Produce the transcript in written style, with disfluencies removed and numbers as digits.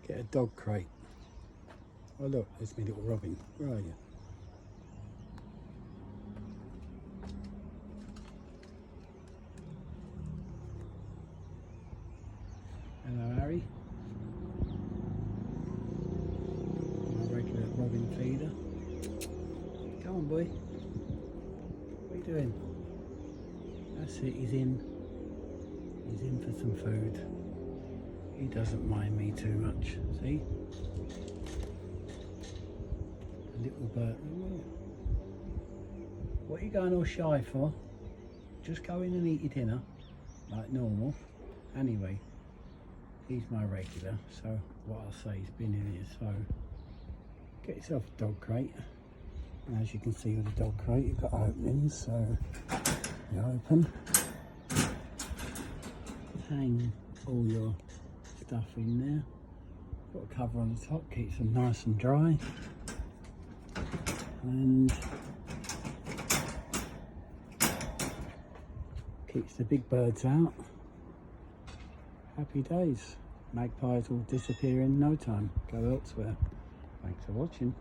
Get a dog crate. Oh look, there's my little Robin. Where are you? Hello Harry. My regular Robin feeder. Come on boy. What are you doing? That's it, he's in. He's in for some food. He doesn't mind me too much, see? A little bird. What are you going all shy for? Just go in and eat your dinner, like normal. Anyway, he's my regular, so what I'll say, he's been in here, so get yourself a dog crate. And as you can see with the dog crate, you've got openings, so you open, hang all your stuff in there. Got a cover on the top, keeps them nice and dry, and keeps the big birds out. Happy days. Magpies will disappear in no time, go elsewhere. Thanks for watching.